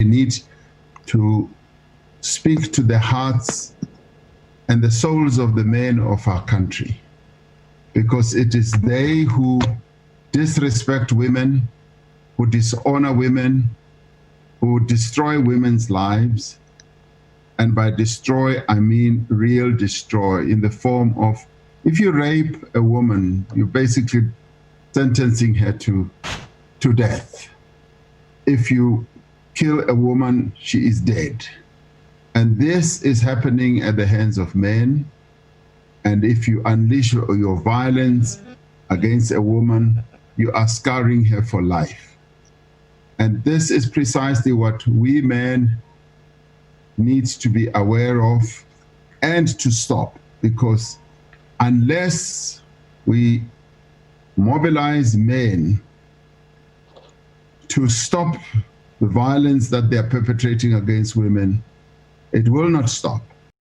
need to speak to the hearts and the souls of the men of our country, because it is they who disrespect women, who dishonor women, who destroy women's lives. And by destroy, I mean real destroy, in the form of, if you rape a woman, you're basically sentencing her to death. If you kill a woman, she is dead. And this is happening at the hands of men. And if you unleash your violence against a woman, you are scarring her for life. And this is precisely what we men need to be aware of and to stop, because unless we mobilize men to stop the violence that they are perpetrating against women, it will not stop.